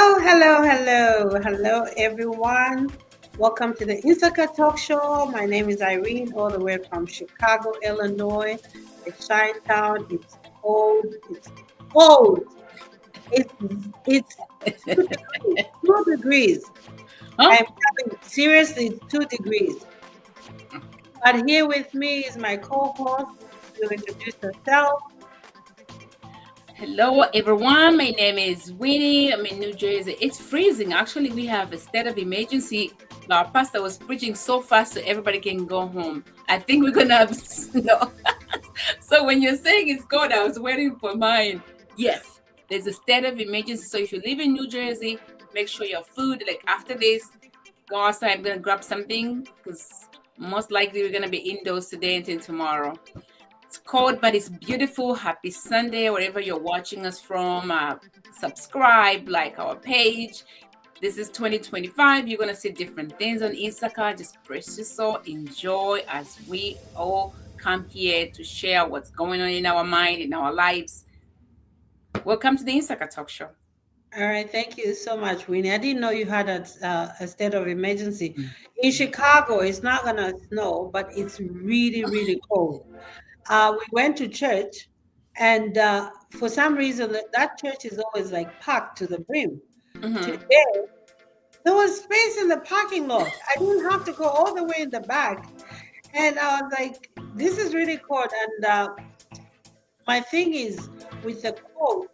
Hello, everyone. Welcome to the Insaka Talk Show. My name is Irene, all the way from Chicago, Illinois. It's Town. It's cold. It's cold. It's 2 degrees. 2 degrees. Huh? I'm telling you, seriously, it's 2 degrees. But here with me is my co-host. You introduce yourself. Hello, everyone. My name is Winnie. I'm in New Jersey. It's freezing. Actually, we have a state of emergency. Our pastor was preaching so fast so everybody can go home. I think we're gonna have snow. So when you're saying it's cold, I was waiting for mine. Yes, there's a state of emergency. So if you live in New Jersey, make sure your food, like after this, go outside. I'm gonna grab something because most likely we're gonna be indoors today until tomorrow. It's cold, but it's beautiful. Happy Sunday, wherever you're watching us from. Subscribe, like our page. This is 2025. You're going to see different things on Insaka. Just press your soul. Enjoy as we all come here to share what's going on in our mind, in our lives. Welcome to the Insaka Talk Show. All right, thank you so much, Winnie. I didn't know you had a state of emergency. In Chicago, it's not gonna snow, but it's really, really cold. We went to church, and for some reason, that church is always like packed to the brim. Mm-hmm. Today, there was space in the parking lot. I didn't have to go all the way in the back, and I was like, "This is really cold." And my thing is, with the cold,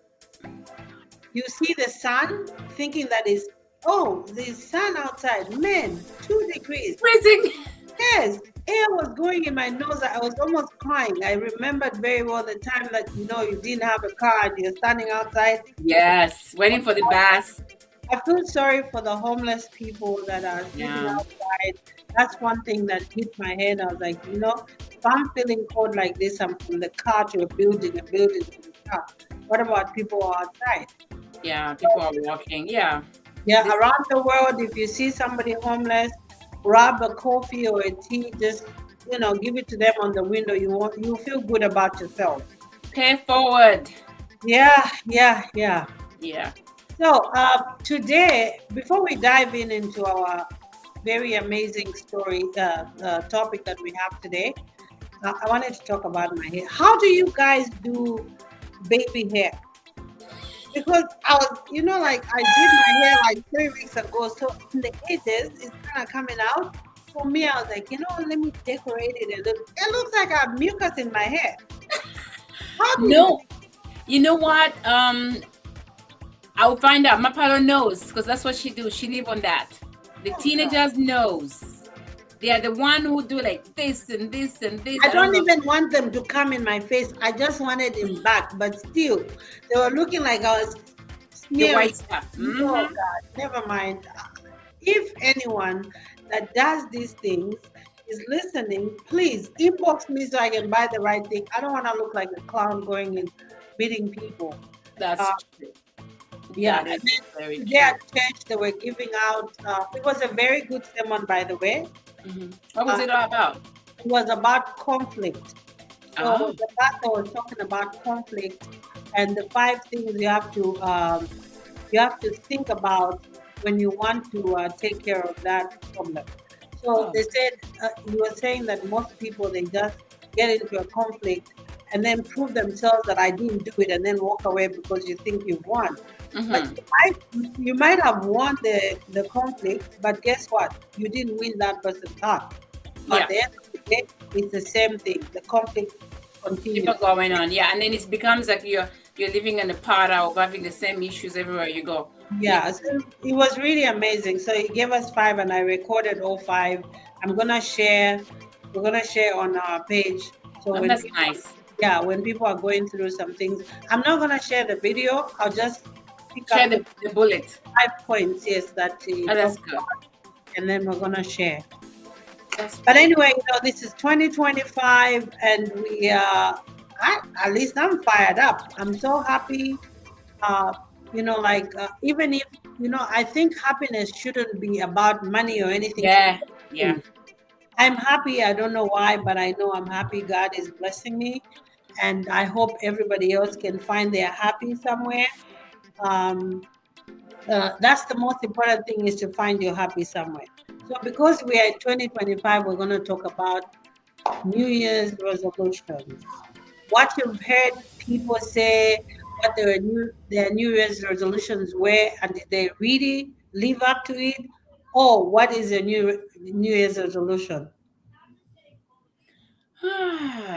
you see the sun, thinking that is, oh, there's sun outside. Man, 2 degrees. Freezing. Yes, air was going in my nose. I was almost crying. I remembered very well the time that you didn't have a car and you're standing outside. Yes, waiting for the bus. I feel sorry for the homeless people that are sitting outside. That's one thing that hit my head. I was like, if I'm feeling cold like this, I'm from the car to a building to the car. What about people outside? Yeah, people are walking. Yeah. Yeah, around the world, if you see somebody homeless, grab a coffee or a tea, just give it to them on the window. You feel good about yourself. Pay forward. Yeah. Yeah. So today, before we dive into our very amazing story topic that we have today, I wanted to talk about my hair. How do you guys do baby hair? Because I was, like I did my hair like 3 weeks ago. So in the edges, it's kind of coming out. For me, I was like, let me decorate it. It looks like I have mucus in my hair. How do No, you know what? I'll find out. My partner knows because that's what she do. She live on that. The teenagers knows. They are the one who do like this and this and this. I don't even want them to come in my face. I just wanted him back, but still, they were looking like I was The white smearing. stuff. Oh God, never mind. If anyone that does these things is listening, please inbox me so I can buy the right thing. I don't want to look like a clown going and meeting people. That's true. Yeah, That and is then very today at true. church they were giving out. It was a very good sermon, by the way. What was it all about? It was about conflict. So Oh. the pastor was talking about conflict and the 5 things you have to think about when you want to take care of that problem. So they said you were saying that most people they just get into a conflict and then prove themselves that I didn't do it and then walk away because you think you've won. But you might have won the conflict, but guess what? You didn't win that person's heart. Yeah. At the end of the day, it's the same thing. The conflict continues. Keep on going on. Yeah, and then it becomes like you're living in a pattern of having the same issues everywhere you go. Yeah, so it was really amazing. So he gave us 5 and I recorded all 5. We're gonna share on our page. So Oh, that's nice. Yeah, when people are going through some things. I'm not gonna share the video. I'll just pick Share up the bullet. 5 points, yes, that he that's talked good. about, and then we're gonna share. That's But good. anyway, this is 2025 and we at least I'm fired up. I'm so happy. Even if I think happiness shouldn't be about money or anything. Yeah. I'm happy. I don't know why, but I know I'm happy. God is blessing me, and I hope everybody else can find their happy somewhere. That's the most important thing, is to find your happy somewhere. So because we are in 2025, we're going to talk about New Year's resolutions. What you've heard people say, what their New Year's resolutions were, and did they really live up to it? Or what is a New Year's resolution?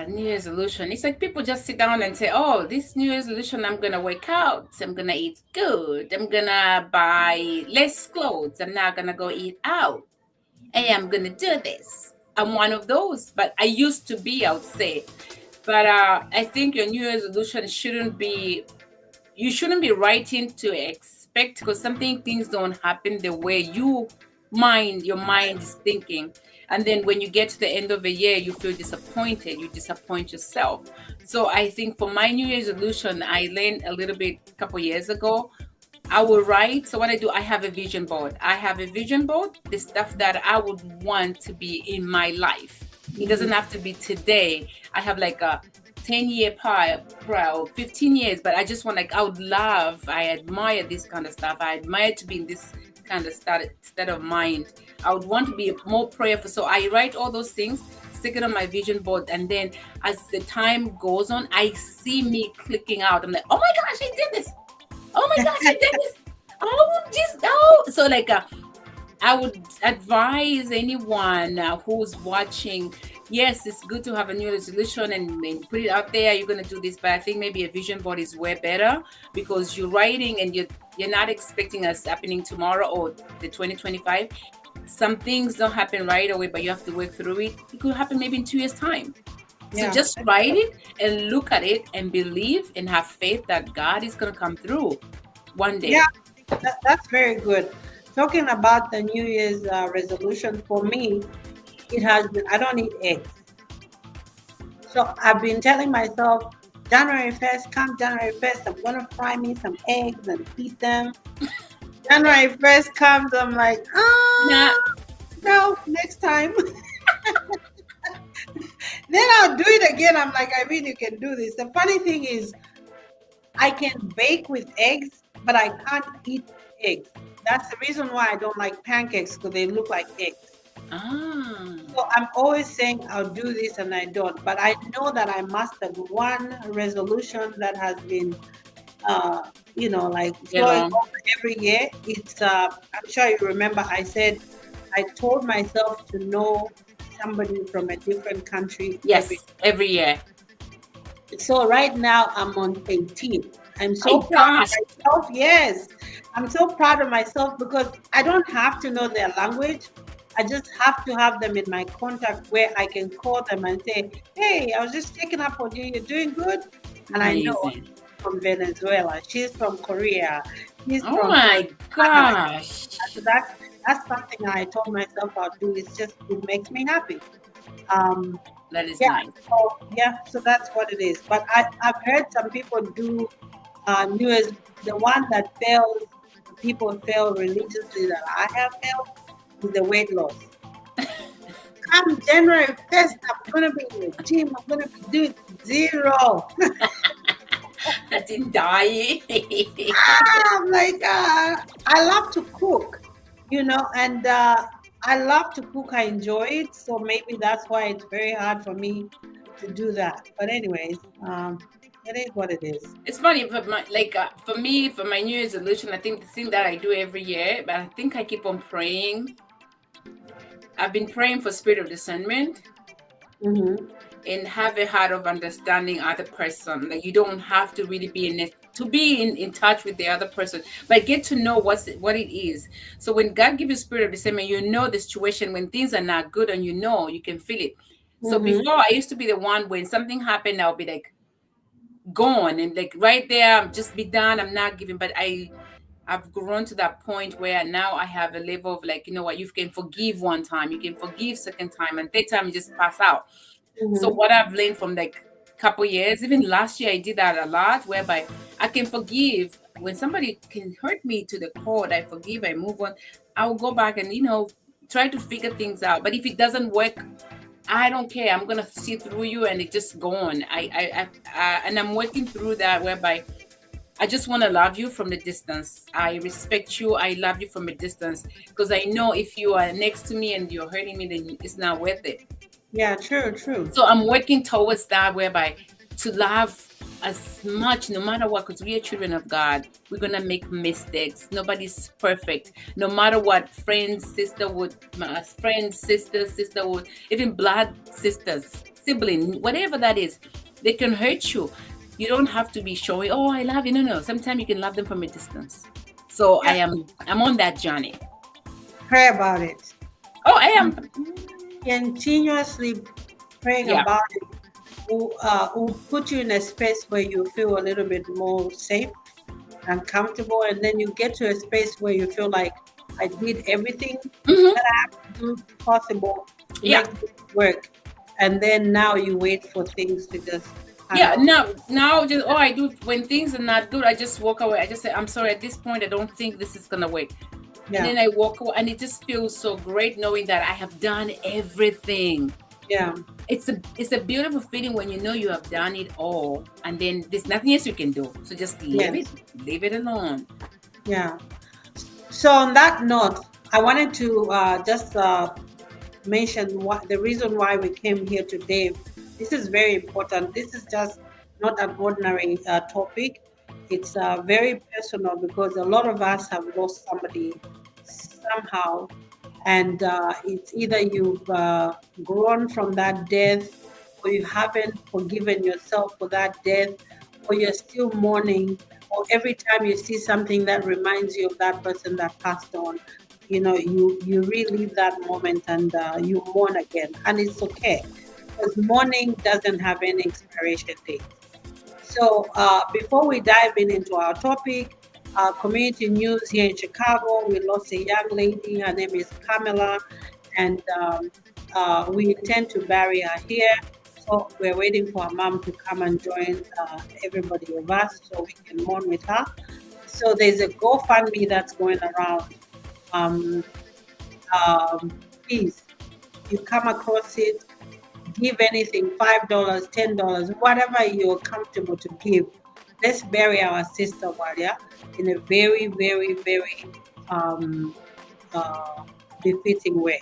New Year's resolution. It's like people just sit down and say, "Oh, this New Year's resolution, I'm gonna work out. I'm gonna eat good. I'm gonna buy less clothes. I'm not gonna go eat out. Hey, I'm gonna do this." I'm one of those, but I used to be, I would say. But I think your New Year's resolution shouldn't be. You shouldn't be writing to expect, because something things don't happen the way your mind is thinking, and then when you get to the end of the year you feel disappointed, you disappoint yourself. So I think for my New Year's resolution, I learned a little bit a couple years ago. I will write. So what I do, I have a vision board. I have a vision board, the stuff that I would want to be in my life. It doesn't have to be today. I have like a 10-year prior, 15 years, but I just want, like, I would love, I admire this kind of stuff. I admire to be in this kind of state of mind. I would want to be more prayerful. So I write all those things, stick it on my vision board, and then as the time goes on, I see me clicking out. I'm like, oh my gosh, I did this. Oh my gosh, I did this. Oh, just oh. So like, I would advise anyone who's watching. Yes, it's good to have a new resolution and put it out there. You're gonna do this, but I think maybe a vision board is way better, because you're writing and you're not expecting us happening tomorrow or the 2025. Some things don't happen right away, but you have to work through it. It could happen maybe in 2 years' time. So Yeah. just write it and look at it and believe and have faith that God is going to come through one day. Yeah, that's very good. Talking about the New Year's resolution, for me, it has been, I don't eat eggs. So I've been telling myself, January 1st, come January 1st, I'm going to fry me some eggs and eat them. January 1st comes, I'm like, Nah, no, next time. Then I'll do it again. I'm like, I really can do this. The funny thing is, I can bake with eggs, but I can't eat eggs. That's the reason why I don't like pancakes, because they look like eggs. ah, So I'm always saying I'll do this and I don't. But I know that I mastered one resolution that has been, like you flowing know, over every year. It's, I'm sure you remember, I said, I told myself to know somebody from a different country yes, every. every year. So right now I'm on 18. I'm My so proud of gosh. myself. Yes, I'm so proud of myself because I don't have to know their language. I just have to have them in my contact where I can call them and say, "Hey, I was just checking up on you. You're doing good." And I know Amazing. she's from Venezuela. She's from Korea. She's Oh from my Canada. gosh. So that's something I told myself I'll do. It's just it makes me happy. Um, That is yeah, nice. so that's what it is. But I've heard some people do New Year's, the one that fails, people fail religiously that I have failed is the weight loss. Come January 1st, I'm gonna be in the gym, I'm gonna be doing zero. I didn't die. I'm like, I love to cook, and I love to cook. I enjoy it, so maybe that's why it's very hard for me to do that. But anyways, it is what it is. It's funny, but for me, for my New Year's resolution, I think the thing that I do every year, but I think I keep on praying. I've been praying for spirit of discernment Mm-hmm. and have a heart of understanding other person. Like, you don't have to really be in it to be in touch with the other person, but get to know what it is. So when God gives you spirit of discernment, you know the situation when things are not good, and you can feel it. So Mm-hmm. before, I used to be the one, when something happened, I'll be like gone and like right there, I'm just be done. I'm not giving, but I've grown to that point where now I have a level of, like, you know what, you can forgive one time, you can forgive second time, and third time you just pass out. So Mm-hmm. what I've learned from like couple years, even last year I did that a lot, whereby I can forgive when somebody can hurt me to the core. I forgive, I move on. I'll go back and try to figure things out. But if it doesn't work, I don't care. I'm gonna see through you, and it just go on. And I'm working through that, whereby I just want to love you from the distance. I respect you. I love you from a distance because I know if you are next to me and you're hurting me, then it's not worth it. Yeah, true. So I'm working towards that, whereby to love as much, no matter what, because we are children of God. We're gonna make mistakes. Nobody's perfect. No matter what, sisterhood, even blood sisters, sibling, whatever that is, they can hurt you. You don't have to be showing, oh, I love you. No. Sometimes you can love them from a distance. So Yeah. I'm on that journey. Pray about it. Oh, I am. Continuously praying Yeah. about it will put you in a space where you feel a little bit more safe and comfortable, and then you get to a space where you feel like I did everything Mhm. that I have to do possible to Yeah. make this work, and then now you wait for things to just Yeah, happen. now just all I do when things are not good, I just walk away. I just say, I'm sorry, at this point I don't think this is gonna work. And Yeah, then I walk away, and it just feels so great knowing that I have done everything. yeah, It's a beautiful feeling when you know you have done it all, and then there's nothing else you can do. So just yes, leave it alone. yeah. So on that note, I wanted to just mention what the reason why we came here today. This is very important. This is just not an ordinary topic. It's very personal because a lot of us have lost somebody somehow, and it's either you've grown from that death, or you haven't forgiven yourself for that death, or you're still mourning, or every time you see something that reminds you of that person that passed on, you relive that moment, and you mourn again, and it's okay because mourning doesn't have any expiration date. So before we dive into our topic, community news here in Chicago, we lost a young lady. Her name is Pamela, and we intend to bury her here. So we're waiting for her mom to come and join everybody of us so we can mourn with her. So there's a GoFundMe that's going around. Um, Please, you come across it, give anything, $5, $10, whatever you're comfortable to give. Let's bury our sister Walia in a very, very, very um, uh, befitting way.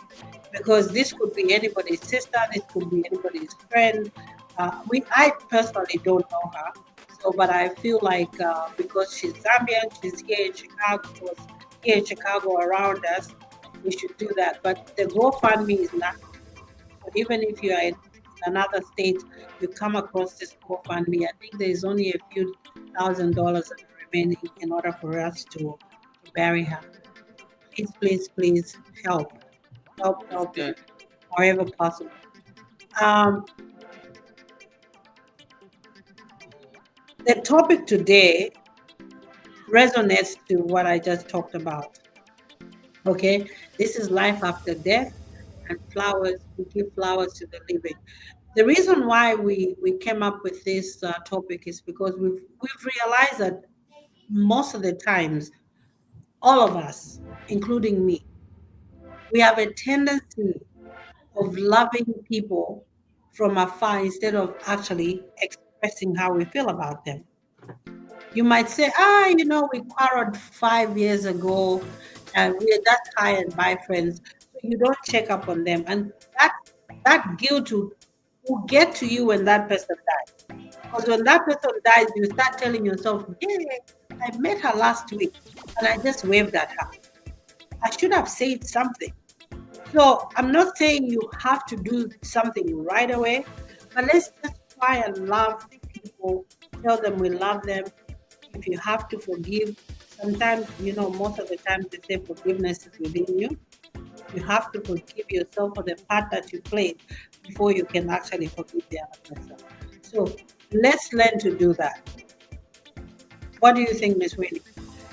Because this could be anybody's sister, this could be anybody's friend. I personally don't know her, so but I feel like because she's Zambian, she's here in Chicago, she was here in Chicago around us, we should do that. But the GoFundMe is not. So even if you are in another state, you come across this GoFundMe, I think there is only a few $1,000 remaining in order for us to bury her. Please help, It's help, good. wherever possible. Um, the topic today resonates to what I just talked about. Okay, this is life after death, and flowers. We give flowers to the living. The reason why we came up with this topic is because we've realized that most of the times, all of us, including me, we have a tendency of loving people from afar instead of actually expressing how we feel about them. You might say, we quarreled 5 years ago, and we're that high and by friends. So you don't check up on them. And that guilt will get to you when that person dies. Because when that person dies, you start telling yourself, yeah, I met her last week and I just waved at her. I should have said something. So I'm not saying you have to do something right away, but let's just try and love people, tell them we love them. If you have to forgive, sometimes, most of the time they say forgiveness is within you. You have to forgive yourself for the part that you played before you can actually forgive the other person. So let's learn to do that. What do you think, Miss Winnie?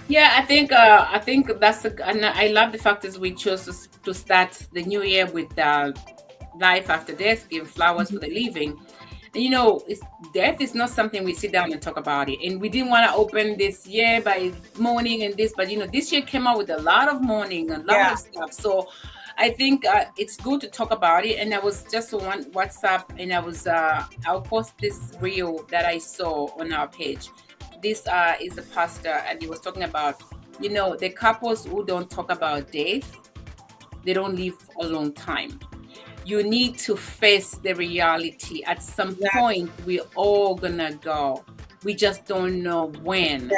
Yeah, I think and I love the fact that we chose to start the new year with life after death, give flowers for the living. And death is not something we sit down and talk about it. And we didn't want to open this year by mourning and this, but this year came out with a lot of mourning, a lot Yeah. of stuff. So I think it's good to talk about it. And I was just on WhatsApp, and I'll post this reel that I saw on our page. this is a pastor, and he was talking about, the couples who don't talk about death, they don't live a long time. You need to face the reality. At some point, we're all gonna go. We just don't know when.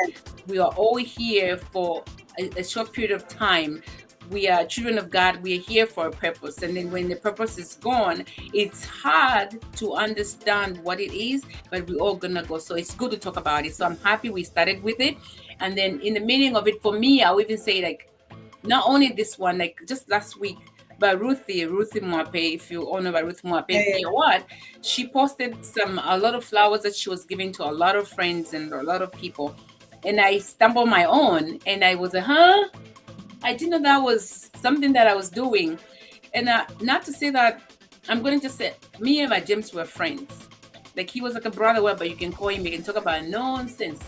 We are all here for a short period of time. We are children of God. We are here for a purpose. And then when the purpose is gone, it's hard to understand what it is, but we're all gonna go. So it's good to talk about it. So I'm happy we started with it. And then in the meaning of it, for me, I'll even say, like, not only this one, like just last week, but Ruthie Mwape, if you all know about Ruthie Mwape, you know what? She posted a lot of flowers that she was giving to a lot of friends and a lot of people. And I stumbled my own, and I was like, I didn't know that was something that I was doing. And not to say that, I'm going to just say, me and my James were friends. Like, he was like a brother, but you can call him, you can talk about nonsense.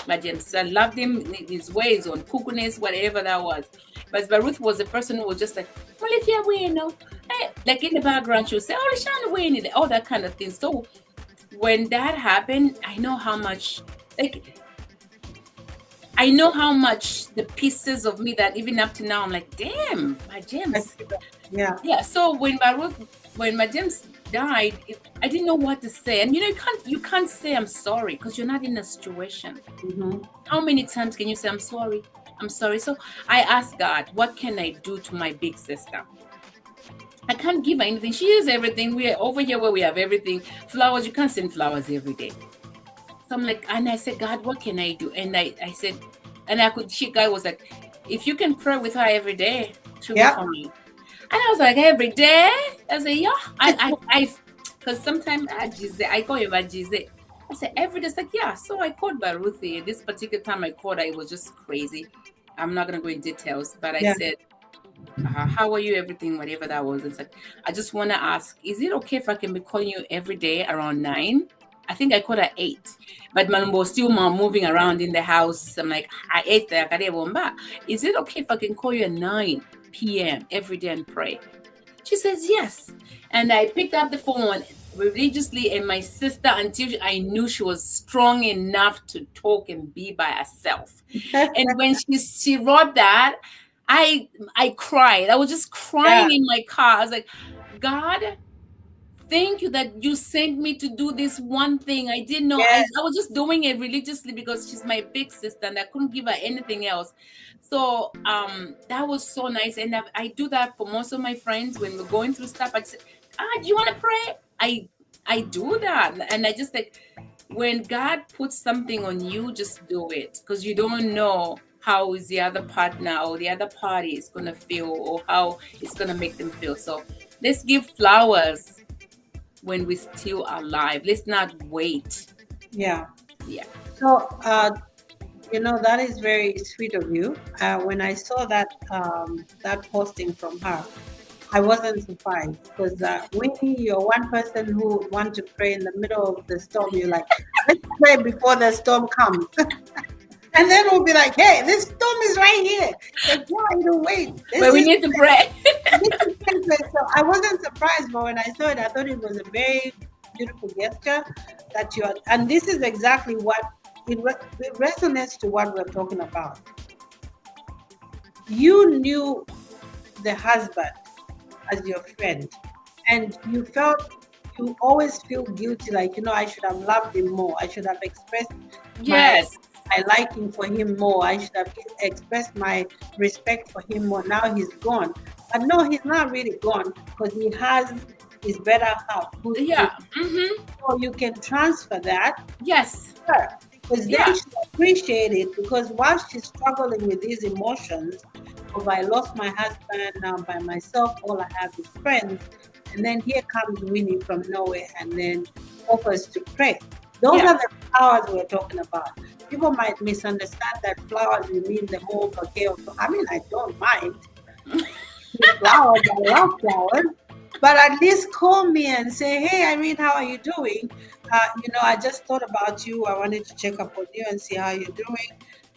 My James, I loved him in his ways, on cuckoo-ness, whatever that was. But Ruth was the person who was just like, well, if you're winning, like in the background, she would say, oh, Lashana winning, all that kind of thing. So when that happened, I know how much the pieces of me that even up to now, I'm like, damn, my James. Yeah. So when my James died, I didn't know what to say. And you can't say I'm sorry because you're not in a situation. Mm-hmm. How many times can you say I'm sorry? I'm sorry. So I asked God, what can I do to my big sister? I can't give her anything. She is everything. We are over here where we have everything. Flowers, you can't send flowers every day. So I'm like, and I said, God, what can I do? And I said, and God was like, if you can pray with her every day, she'll be fine. And I was like, every day? I said, yeah. I because sometimes I call you by Gize. I said, every day. It's like, yeah. So I called by Ruthie. This particular time I called her, it was just crazy. I'm not going to go in details, but I said, how are you, everything, whatever that was. It's like, I just want to ask, is it okay if I can be calling you every day around 9? I think I called at 8, but Malumbo was still moving around in the house. I'm like, I ate there. Is it okay if I can call you at 9 p.m. every day and pray? She says yes. And I picked up the phone religiously, and my sister, until I knew she was strong enough to talk and be by herself. And when she wrote that, I cried. I was just crying in my car. I was like, God, thank you that you sent me to do this one thing. I didn't know. I was just doing it religiously because she's my big sister and I couldn't give her anything else. So that was so nice. And I do that for most of my friends when we're going through stuff. I say, do you want to pray? I do that. And I just like, when God puts something on you, just do it, because you don't know how is the other partner or the other party is going to feel or how it's going to make them feel. So let's give flowers when we're still alive. Let's not wait. Yeah. So that is very sweet of you. When I saw that posting from her, I wasn't surprised, because Winnie, you're one person who want to pray in the middle of the storm. You're like, let's pray before the storm comes. And then we'll be like, hey, this storm is right here. Like, wait. But we need to pray. So I wasn't surprised, but when I saw it, I thought it was a very beautiful gesture that you are. And this is exactly what it resonates to what we're talking about. You knew the husband as your friend, and you always feel guilty, like, I should have loved him more. I should have expressed my liking for him more. I should have expressed my respect for him more. Now he's gone. But no, he's not really gone, because he has his better half. So you can transfer that. Yes. Because then she appreciate it, because while she's struggling with these emotions of, I lost my husband, now by myself, all I have is friends. And then here comes Winnie from nowhere and then offers to pray. Those are the flowers we're talking about. People might misunderstand that flowers, you mean the whole bouquet of, I mean, I don't mind flowers, I love flowers, but at least call me and say, hey, Irene, how are you doing? I just thought about you. I wanted to check up on you and see how you're doing.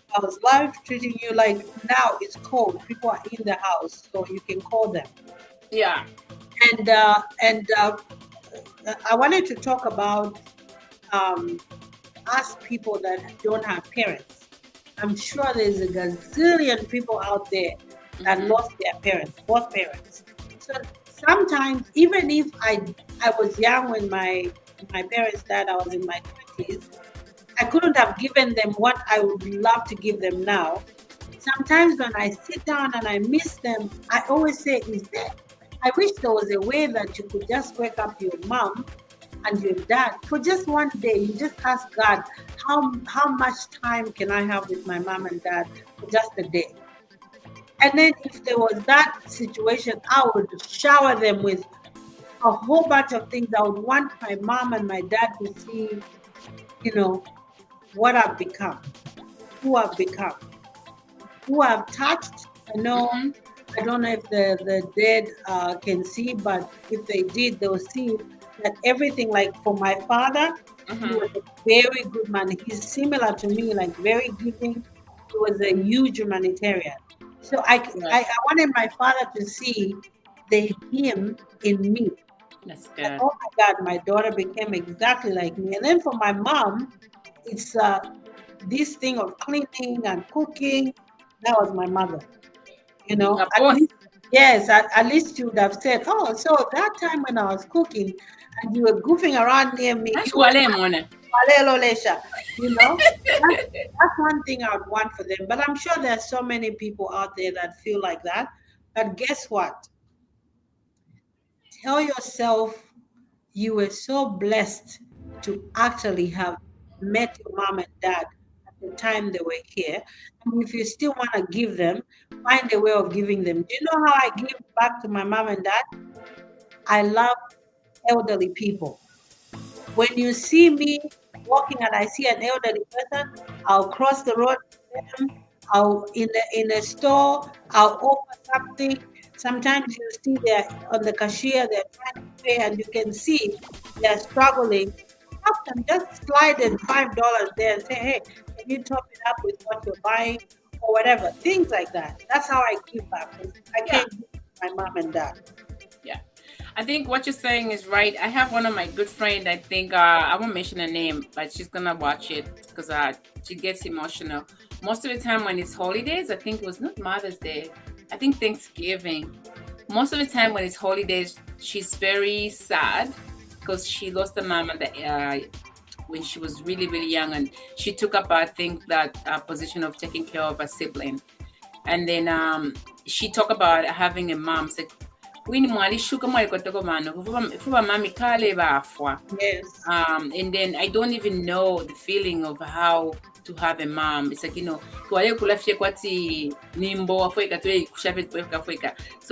How's life treating you? Like, now it's cold. People are in the house, so you can call them. Yeah. And I wanted to talk about ask people that don't have parents. I'm sure there's a gazillion people out there that lost their parents, both parents. So sometimes, even if I was young when my parents died, I was in my 20s, I couldn't have given them what I would love to give them now. Sometimes when I sit down and I miss them, I always say, I wish there was a way that you could just wake up your mom and your dad for just one day. You just ask God, how much time can I have with my mom and dad for just a day? And then if there was that situation, I would shower them with a whole bunch of things. I would want my mom and my dad to see, what I've become, who I've become, who I've touched. I know, I don't know if the dead can see, but if they did, they'll see that everything, like for my father, he was a very good man. He's similar to me, like very giving. He was a huge humanitarian. So I wanted my father to see the him in me. That's good. And, oh my God, my daughter became exactly like me. And then for my mom, it's this thing of cleaning and cooking. That was my mother. Yes, at least you would have said, oh, so that time when I was cooking and you were goofing around near me, That's one thing I would want for them. But I'm sure there are so many people out there that feel like that. But guess what? Tell yourself you were so blessed to actually have met your mom and dad at the time they were here. And if you still want to give them, find a way of giving them. Do you know how I give back to my mom and dad? I love elderly people. When you see me walking and I see an elderly person, I'll cross the road to them. I'll in a store, I'll offer something. Sometimes you see they're on the cashier, they're trying to pay, and you can see they're struggling. Help them, just slide in $5 there and say, hey, can you top it up with what you're buying or whatever? Things like that. That's how I give back. I can't give my mom and dad. Yeah. I think what you're saying is right. I have one of my good friends, I think, I won't mention her name, but she's going to watch it because she gets emotional. Most of the time when it's holidays, I think it was not Mother's Day, I think Thanksgiving. Most of the time when it's holidays, she's very sad because she lost her mom when she was really, really young. And she took up, I think, that position of taking care of a sibling. And then she talked about having a mom. Like, yes. And then I don't even know the feeling of how to have a mom. It's like, so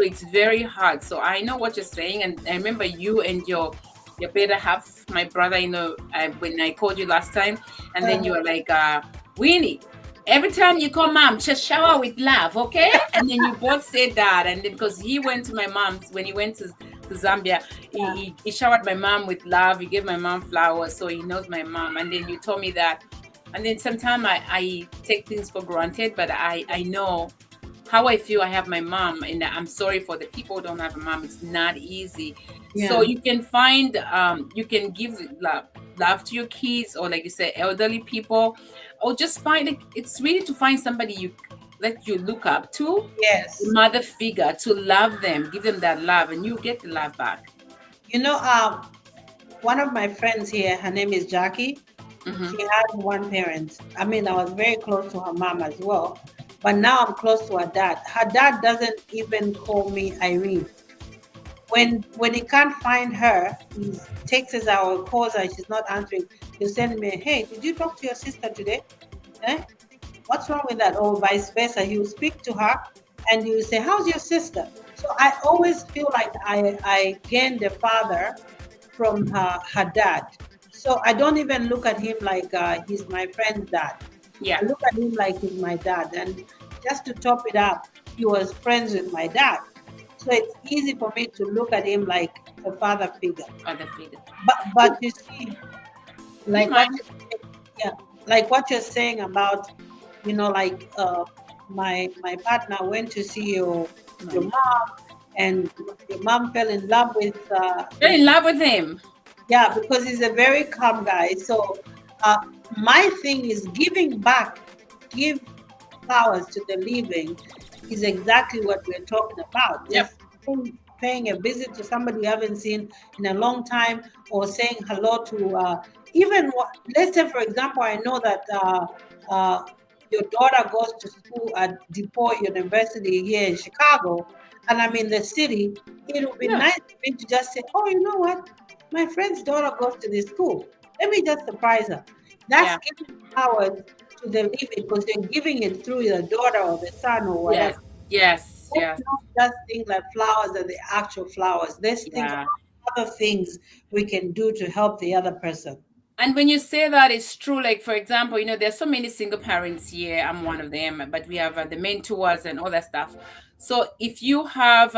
it's very hard. So I know what you're saying, and I remember you and your better half, my brother, when I called you last time, and then you were like, Winnie, every time you call mom, just shower with love, okay? And then you both said that. And then because he went to my mom's, when he went to Zambia, he showered my mom with love. He gave my mom flowers, so he knows my mom. And then you told me that. And then sometimes I take things for granted, but I know how I feel. I have my mom, and I'm sorry for the people who don't have a mom. It's not easy. Yeah. So you can find, you can give love to your kids, or like you said, elderly people, or just find it. It's really to find somebody that you look up to. Yes. Mother figure, to love them, give them that love, and you get the love back. One of my friends here, her name is Jackie. Mm-hmm. She had one parent. I mean, I was very close to her mom as well, but now I'm close to her dad. Her dad doesn't even call me Irene. When he can't find her, he texts her or calls her and she's not answering. He'll send me, hey, did you talk to your sister today? What's wrong with that? Or vice versa. He will speak to her and he will say, how's your sister? So I always feel like I gained the father from her dad. So I don't even look at him like he's my friend's dad. Yeah. I look at him like he's my dad. And just to top it up, he was friends with my dad. So it's easy for me to look at him like a father figure. Father figure. But you see, like what you're saying about, my partner went to see your mom, and your mom fell in love with him. Yeah, because he's a very calm guy. So my thing is giving back, give flowers to the living is exactly what we're talking about. Yep. Just paying a visit to somebody you haven't seen in a long time, or saying hello to let's say, for example, I know that your daughter goes to school at DePaul University here in Chicago, and I'm in the city. It would be Yeah. nice for me to just say, oh, you know what? My friend's daughter goes to this school. Let me just surprise her. That's Yeah. giving flowers to the living, because you're giving it through the daughter or the son or Yes. whatever. Yes. Let's Yes. not just think that flowers are the actual flowers. Let's think Yeah. about other things we can do to help the other person. And when you say that, it's true. Like, for example, there's so many single parents here. I'm one of them, but we have the mentors and all that stuff. So if you have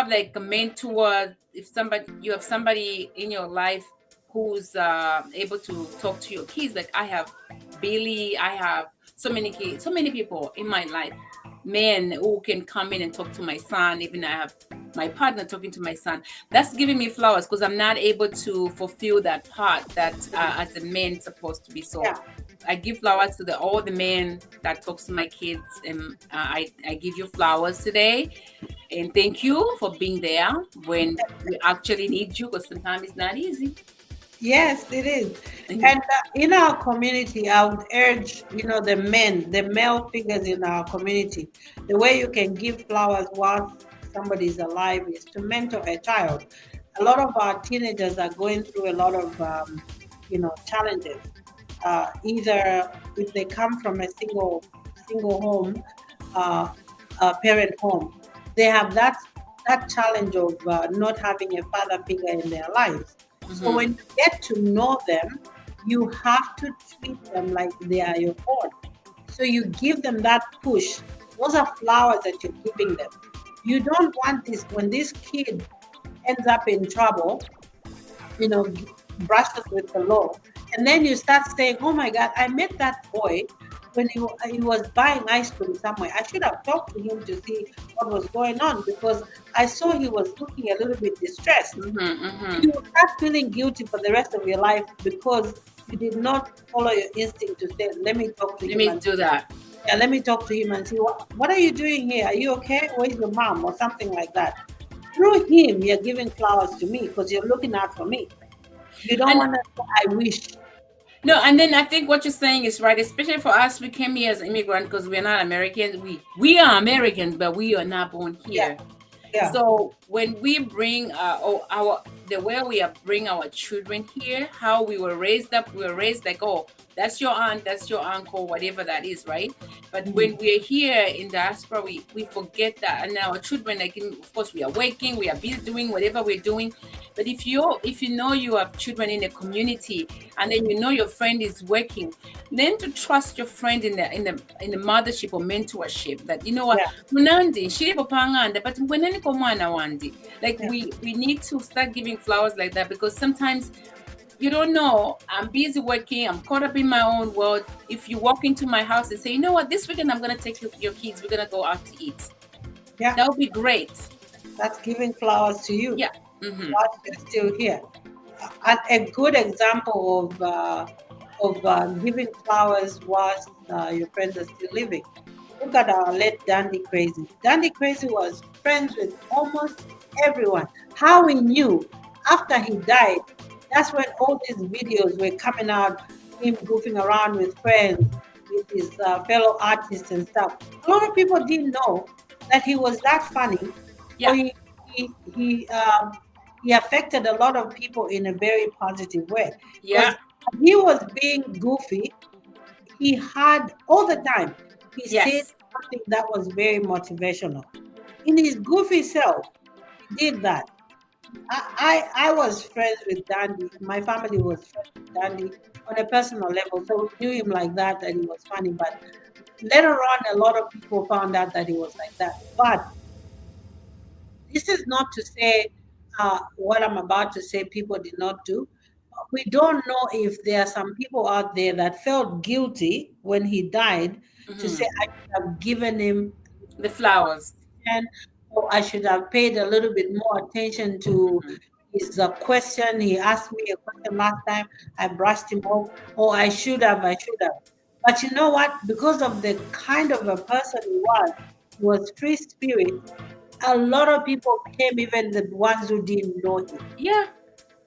like a mentor, if somebody you have somebody in your life who's able to talk to your kids, like I have Billy, I have so many kids, so many people in my life, men who can come in and talk to my son. Even I have my partner talking to my son. That's giving me flowers, because I'm not able to fulfill that part that as a man supposed to be. So Yeah. I give flowers to all the men that talks to my kids, and I give you flowers today, and thank you for being there when we actually need you, because sometimes it's not easy. Yes, it is. Mhm. And in our community, I would urge, the men, the male figures in our community, the way you can give flowers while somebody's alive is to mentor a child. A lot of our teenagers are going through a lot of, challenges. Either if they come from a single home, uh, parent home, they have that challenge of not having a father figure in their lives. So Mhm. when you get to know them, you have to treat them like they are your own. So you give them that push. Those are flowers that you're giving them. You don't want this when this kid ends up in trouble, brushes with the law. And then you start saying, oh my God, I met that boy when he was buying ice cream somewhere. I should have talked to him to see what was going on, because I saw he was looking a little bit distressed. Mhm. Mhm. You will start feeling guilty for the rest of your life because you did not follow your instinct to say, let me talk to Let him me and do that. yeah, let me talk to him and see what are you doing here? Are you okay? Where's your mom? Or something like that. Through him, you're giving flowers to me because you're looking out for me. You don't And want to say, I wish. no, and then I think what you're saying is right, especially for us. We came here as immigrants because we're not Americans. We are Americans, but we are not born Yeah, here. yeah, So when we bring our the way we are bring our children here, how we were raised like, oh, that's your aunt, that's your uncle, whatever that is, right? But mhm, when we're here in diaspora, we forget that, and our children, like, of course, we are working, we are busy doing whatever we're doing. But if you know you have children in a community, and then you know your friend is working, learn to trust your friend in the mothership or mentorship. That, you know what, yeah, Munandi, shiri popanganda, but mweneni ko mwana wandi. Like, yeah, we need to start giving flowers like that, because sometimes you don't know. I'm busy working. I'm caught up in my own world. If you walk into my house and say, you know what, this weekend I'm gonna take your kids. We're gonna go out to eat. yeah. That would be great. That's giving flowers to you Yeah. Mm-hmm. while you're still here. A good example of giving flowers whilst your friends are still living. Look at our late Dandy Crazy. Dandy Crazy was friends with almost everyone. How we knew after he died, that's when all these videos were coming out, him goofing around with friends, with his fellow artists and stuff. A lot of people didn't know that he was that funny, or Yeah. he affected a lot of people in a very positive way. Yeah. Because he was being goofy, he had all the time, he said Yes. something that was very motivational. In his goofy self, he did that. I was friends with Dandy. My family was friends with Dandy on a personal level, so we knew him like that he was funny. But later on, a lot of people found out that he was like that. But this is not to say what I'm about to say people did not do. We don't know if there are some people out there that felt guilty when he died to say, Mm-hmm. I should have given him The more flowers. attention, or I should have paid a little bit more attention to, his question. He asked me a question last time. I brushed him off. Oh, I should have. But you know what? Because of the kind of a person he was free spirit. A lot of people came, even the ones who didn't know him. Yeah.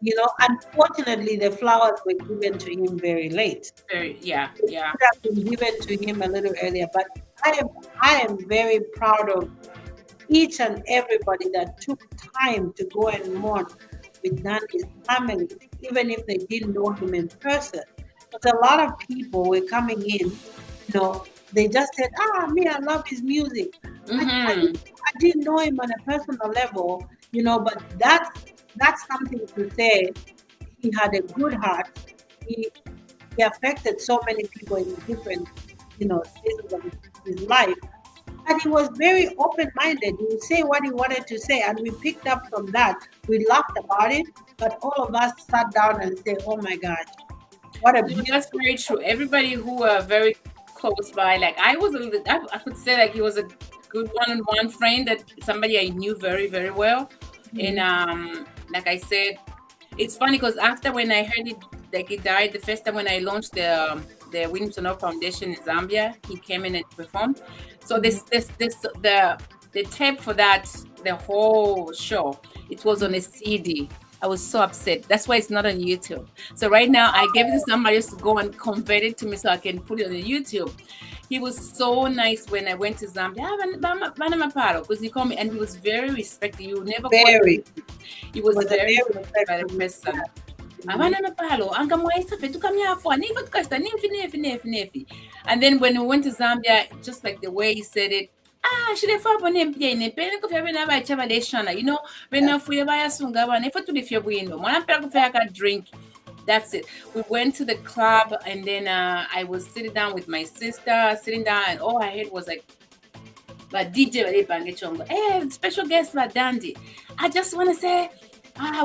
You know, unfortunately, the flowers were given to him very late. Yeah. It could have been given to him a little earlier. But I am very proud of each and everybody that took time to go and mourn with Nani's family, even if they didn't know him in person. But a lot of people were coming in, they just said, me, I love his music. I didn't know him on a personal level, but that's something to say. He had a good heart. He affected so many people in different, phases of his life. And he was very open-minded. He would say what he wanted to say, and we picked up from that. We laughed about it, but all of us sat down and said, "Oh my God, what a beautiful." That's very true. Everybody who were very close by, like I was I could say like he was a good one-on-one friend, that somebody I knew very, very well. And like I said, it's funny because after when I heard it, like he died, the first time when I launched the Williamson Foundation in Zambia, he came in and performed. So the tape for that, the whole show, it was on a CD. I was so upset. That's why it's not on YouTube. So right now I gave it to somebody else to go and convert it to me so I can put it on the YouTube. He was so nice when I went to Zambia. Because he called me and he was very respectful. You never very. He was very respectful person. And then when we went to Zambia, just like the way he said it, when drink. That's it. We went to the club, and then I was sitting down with my sister, and all I heard was like, but DJ, hey, special guest, Dandy. I just want to say,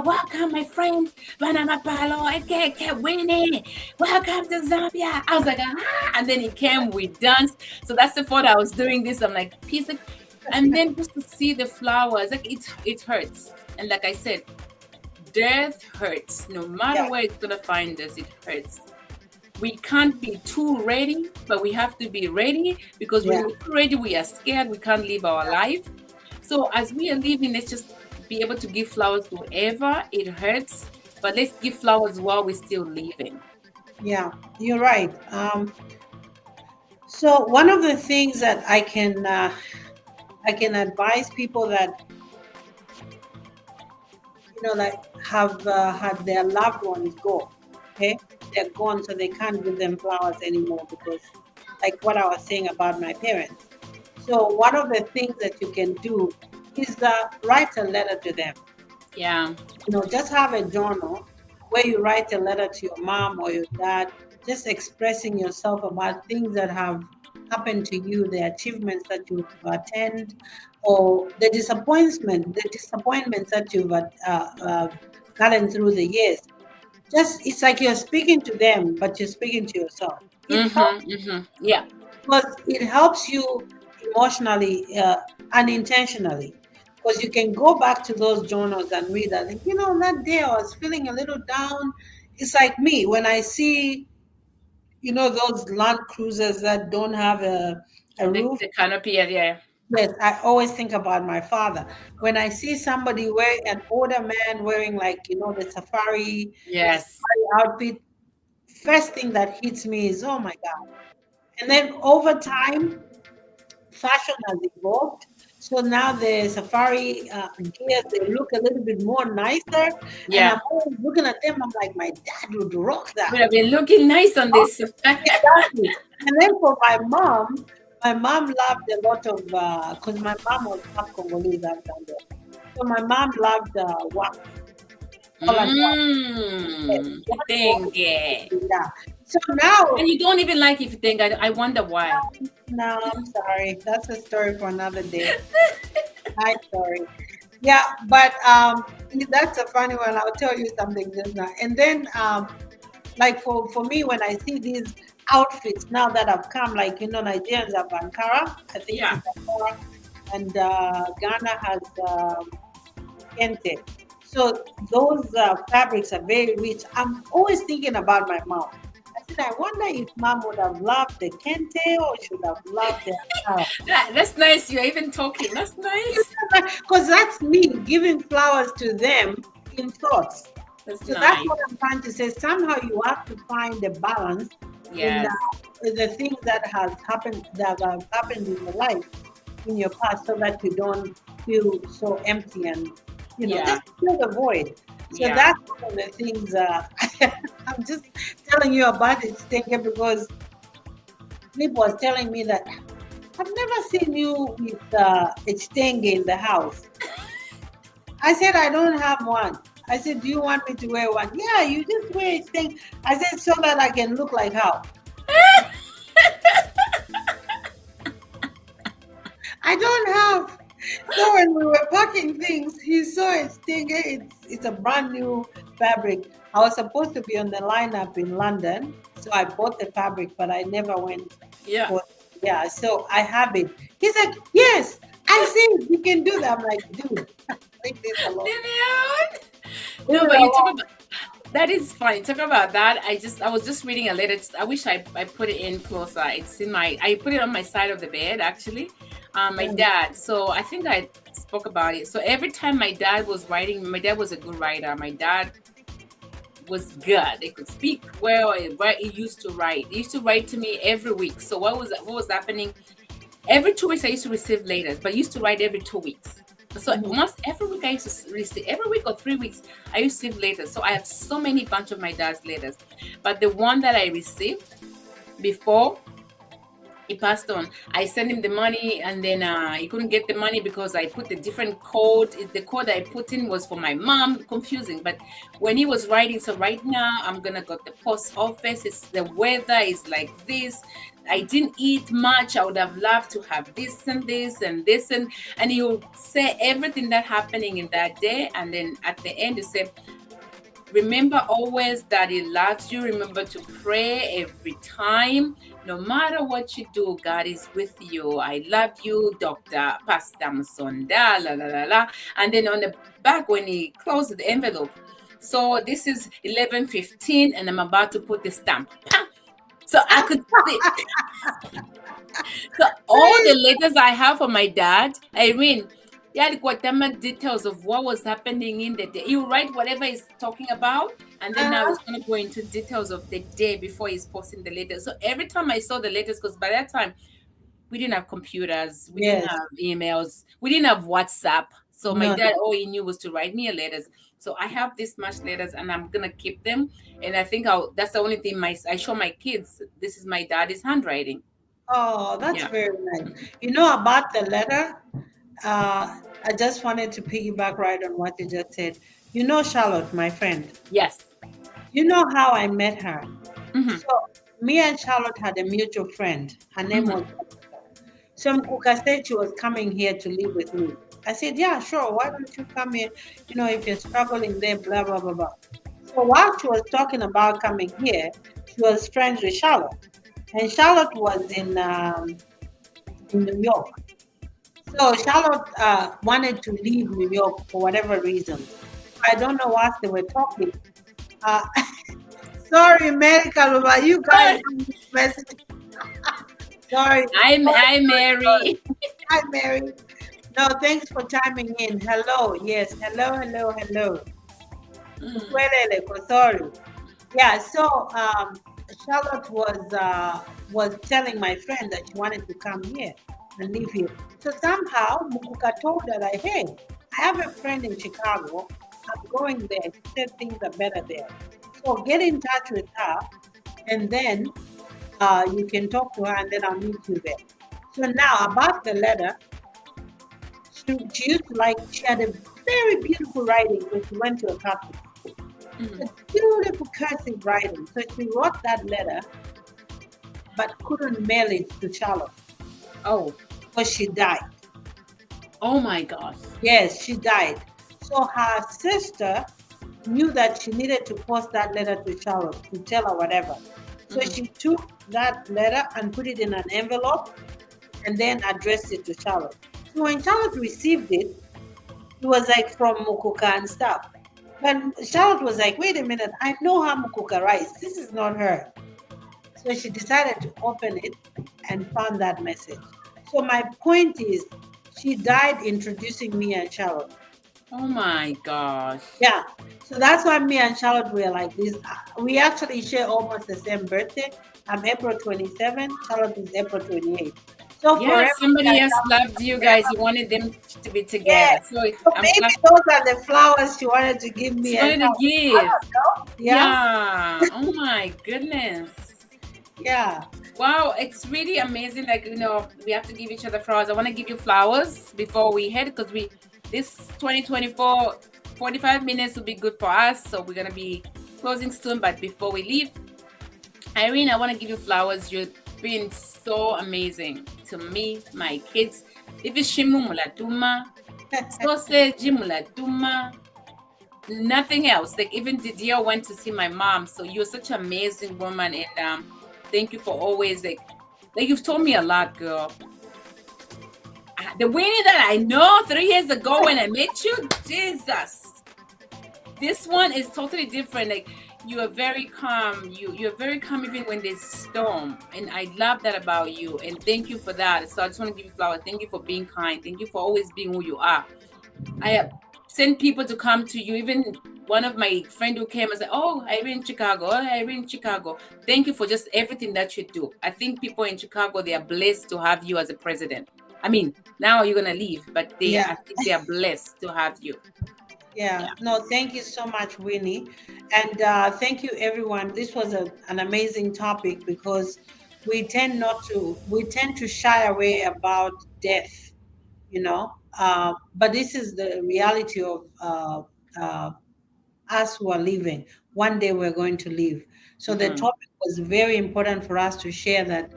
welcome, my friend, Banamapalo, aka Winnie. Welcome to Zambia. I was like, and then he came, we danced. So that's the thought I was doing this. I'm like, peace. And then just to see the flowers, like it hurts. And like I said, death hurts. No matter where it's gonna find us, it hurts. We can't be too ready, but we have to be ready, because when we're too ready, we are scared. We can't live our life. So as we are living, let's just be able to give flowers to whoever. It hurts, but let's give flowers while we're still living. Yeah, you're right. So one of the things that I can advise people that like have had their loved ones go, okay, they're gone, so they can't give them flowers anymore, because like what I was saying about my parents. So one of the things that you can do is write a letter to them. Yeah. Just have a journal where you write a letter to your mom or your dad, just expressing yourself about things that have happened to you, the achievements that you've attained, or the disappointments that you've gotten through the years. It's like you're speaking to them, but you're speaking to yourself. Yeah. Because it helps you emotionally, unintentionally. Because you can go back to those journals and read that. That day I was feeling a little down. It's like me when I see, those Land Cruisers that don't have a roof. The canopy, yeah. Yes, I always think about my father. When I see somebody an older man wearing the safari outfit, first thing that hits me is, oh my God. And then over time, fashion has evolved. So now the safari gears, they look a little bit more nicer. Yeah. And I'm always looking at them, I'm like, my dad would rock that. Would have been looking nice on this. Exactly. And then for my mom loved a lot of, because my mom was half Congolese, so my mom loved wax. Yeah. So now, and you don't even like if you think. I wonder why. No, I'm sorry. That's a story for another day. Hi, sorry. Yeah, but that's a funny one. I'll tell you something just now. And then, like for me, when I see these outfits now that have come, like Nigerians have Ankara, I think it's Ankara, and Ghana has Kente. So those fabrics are very rich. I'm always thinking about my mom. I said, I wonder if mom would have loved the kente or should have loved the That's nice. You're even talking. That's nice. because that's me giving flowers to them in thoughts. That's So that's nice. what I'm trying to say. Somehow you have to find the balance in Yes. the things that have happened in your life in your past, so that you don't feel so empty and Yeah. just fill the void. So Yeah. that's one of the things I'm just telling you about it, Stinker, because Flip was telling me that I've never seen you with a Stenge in the house. I said, I don't have one. I said, do you want me to wear one? Yeah, you just wear a thing. I said, so that I can look like how? I don't have. So when we were packing things, he saw it stinker. It's a brand new fabric. I was supposed to be on the lineup in London, so I bought the fabric, but I never went. Yeah. For, yeah, so I have it. He said, yes, I see you can do that. I'm like, dude, leave this alone. Leave me alone. Leave No, it but you talk alone. about that is fine. Talk about that. I was just reading a letter. I wish I put it in closer. It's in my I put it on my side of the bed actually. My dad. So I think I spoke about it. So every time my dad was writing, my dad was a good writer. My dad was good. He could speak well. He used to write. He used to write to me every week. So what was happening? Every 2 weeks I used to receive letters, but I used to write every 2 weeks. So almost every week I used to receive, every week or 3 weeks I used to receive letters. So I have so many bunch of my dad's letters, but the one that I received before he passed on, I sent him the money, and then he couldn't get the money because I put a different code. The code I put in was for my mom. Confusing. But when he was writing, so right now I'm gonna go to the post office. It's the weather is like this. I didn't eat much. I would have loved to have this and this and this and you say everything that happening in that day, and then at the end you say, remember always that he loves you. Remember to pray every time. No matter what you do, God is with you. I love you, Dr. Pastor Musonda, la la la la. And then on the back, when he closed the envelope, so this is 11:15, and I'm about to put the stamp. So I could see. So all the letters I have for my dad, I mean, whatever details of what was happening in the day. You write whatever he's talking about, and then now he's going to go into details of the day before he's posting the letters. So every time I saw the letters, because by that time we didn't have computers, we didn't have emails, we didn't have WhatsApp. So my dad, all he knew was to write me letters. So I have this much letters, and I'm gonna keep them. And I think that's the only thing I show my kids. This is my daddy's handwriting. Oh, that's very nice. You know about the letter? I just wanted to piggyback right on what you just said. You know Charlotte, my friend. Yes. You know how I met her. Mm-hmm. So me and Charlotte had a mutual friend. Her name was. So Mkuka said she was coming here to live with me. I said, yeah, sure. Why don't you come here? If you're struggling there, blah blah blah blah. So while she was talking about coming here, she was friends with Charlotte, and Charlotte was in New York. So Charlotte wanted to leave New York for whatever reason. I don't know what they were talking. Uh, sorry, Medical, but you guys message. Sorry. I'm Mary. Hi, Mary. No, thanks for chiming in. Hello. Yes. Hello. Sorry. Yeah. So Charlotte was telling my friend that she wanted to come here and live here. So somehow Mukuka told her that, hey, I have a friend in Chicago. I'm going there. She said things are better there. So get in touch with her, and then you can talk to her, and then I'll meet you there. So now about the letter, she used to she had a very beautiful writing when she went to a Catholic school. A beautiful cursive writing. So she wrote that letter, but couldn't mail it to Charlotte. Oh. Because she died. Oh my gosh. Yes, she died. So her sister knew that she needed to post that letter to Charlotte to tell her whatever. So she took that letter and put it in an envelope and then addressed it to Charlotte. So when Charlotte received it, it was like from Mukuka and stuff. But Charlotte was like, wait a minute, I know how to cook a rice. This is not her. So she decided to open it and found that message. So my point is, she died introducing me and Charlotte. Oh my gosh. Yeah. So that's why me and Charlotte were like this. We actually share almost the same birthday. I'm April 27th. Charlotte is April 28th. So Yeah, forever we somebody are else loved you guys. You wanted them to be yeah. together. So So I'm maybe glad those are the flowers she wanted to give me she and wanted to Charlotte. I give. don't know. Yeah. Yeah. Oh my goodness. Yeah. Wow, it's really amazing. Like, we have to give each other flowers. I want to give you flowers before we head because this 2024, 45 minutes will be good for us. So we're going to be closing soon. But before we leave, Irene, I want to give you flowers. You've been so amazing to me, my kids. If it's Shimu Mulatuma, Sausage Mulatuma, nothing else. Like even Didier went to see my mom. So you're such an amazing woman. And thank you for always like you've told me a lot, girl. The Winnie that I know 3 years ago when I met you, Jesus. This one is totally different. Like you are very calm. You're very calm even when there's storm. And I love that about you. And thank you for that. So I just want to give you flowers. Thank you for being kind. Thank you for always being who you are. I have sent people to come to you. Even one of my friend who came and said, "Oh, I'm in Chicago. Oh, I'm in Chicago." Thank you for just everything that you do. I think people in Chicago, they are blessed to have you as a president. I mean, now you're gonna leave, but I think they are blessed to have you. Yeah. No, thank you so much, Winnie. And thank you, everyone. This was an amazing topic because we tend to shy away about death, you know. But this is the reality of uh, us who are living. One day we're going to leave. So the Mhm. topic was very important for us to share that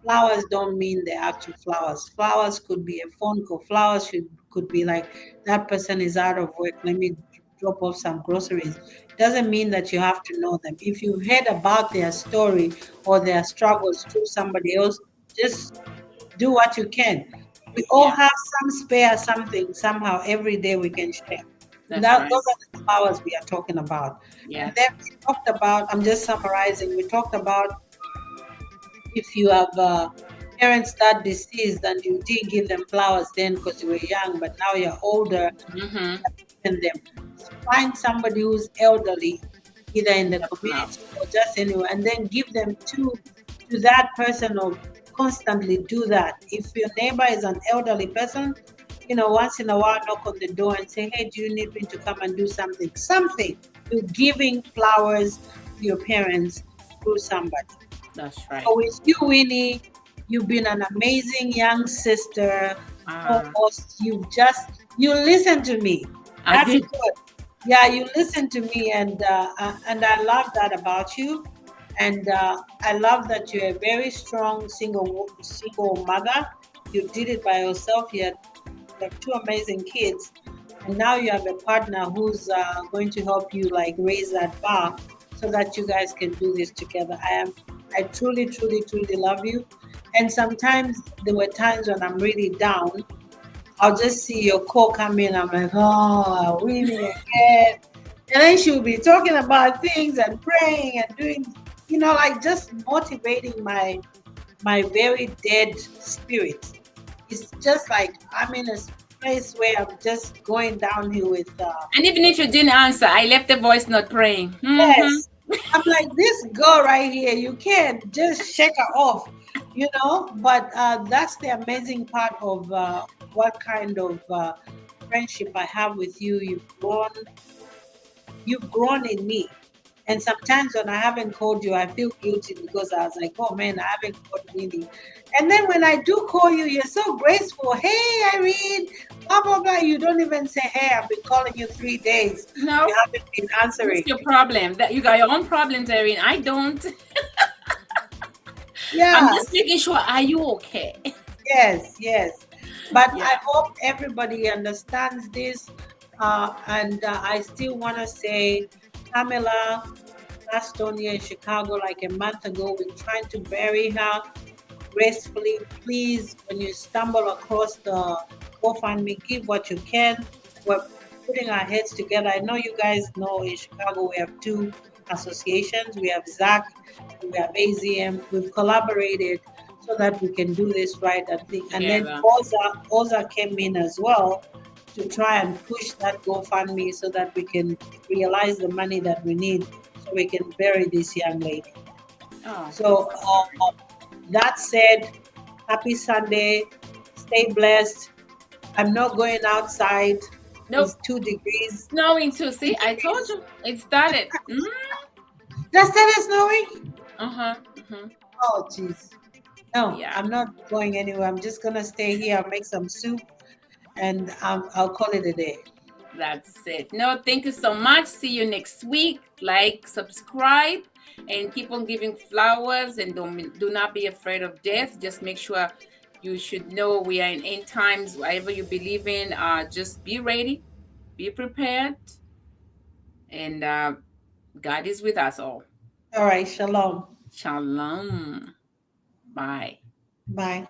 flowers don't mean the actual flowers. Flowers could be a phone call. Flowers could be like that person is out of work. Let me drop off some groceries. It doesn't mean that you have to know them. If you heard about their story or their struggles through somebody else, just do what you can. We all Yeah, have some spare something somehow every day we can share. And that's right. those are the flowers we are talking about. And Yeah. then we talked about, I'm just summarizing, we talked about if you have parents that deceased and you didn't give them flowers then because you were young, but now you're older, Mhm. and them. Find somebody who's elderly, either in the Now. community or just anywhere, and then give them to that person or constantly do that. If your neighbor is an elderly person, once in a while knock on the door and say, hey, do you need me to come and do something? Something. You're giving flowers to your parents through somebody. That's right. So with you, Winnie, you've been an amazing young sister. Almost, you listen to me. I That's did. good. Yeah, you listen to me, and I love that about you. And I love that you're a very strong single mother. You did it by yourself. You have two amazing kids, and now you have a partner who's going to help you like raise that bar so that you guys can do this together. I truly, truly, truly love you. And sometimes there were times when I'm really down. I'll just see your call come in. I'm like, oh, Winnie again. And then she'll be talking about things and praying and doing, like just motivating my very dead spirit. It's just like I'm in a place where I'm just going downhill with And even if you didn't answer, I left the voice note praying. yes. I'm like this girl right here. You can't just shake her off, But that's the amazing part of what kind of friendship I have with you. You've grown in me. And sometimes when I haven't called you, I feel guilty because I was like, oh man, I haven't called Winnie. And then when I do call you, you're so graceful. Hey, Irene, blah, blah, blah. You don't even say, hey, I've been calling you 3 days. No, You haven't been answering. what's your problem? That you got your own problems, Irene. I don't. Yeah. I'm just making sure. Are you okay? Yes. But Yeah. I hope everybody understands this. And I still want to say, Pamela passed on here in Chicago like a month ago. We're trying to bury her gracefully. Please, when you stumble across the GoFundMe, give what you can. We're putting our heads together. I know you guys know in Chicago we have two associations. We have ZAC and we have AZM. We've collaborated so that we can do this right. And then Together. OZA came in as well to try and push that GoFundMe so that we can realize the money that we need so we can bury this young lady. Oh, So that said, happy Sunday. Stay blessed. I'm not going outside. nope. It's 2 degrees. Snowing too. See, I told you it started. Just started snowing. Uh-huh. Uh-huh. Oh, jeez. No, Yeah. I'm not going anywhere. I'm just gonna stay here. I'll make some soup, and I'll call it a day. That's it. No, thank you so much. See you next week. Like, subscribe, and keep on giving flowers. And do not be afraid of death. Just make sure you should know we are in end times. Whatever you believe in, just be ready, be prepared, and God is with us all. All right. Shalom. Shalom. Bye. Bye.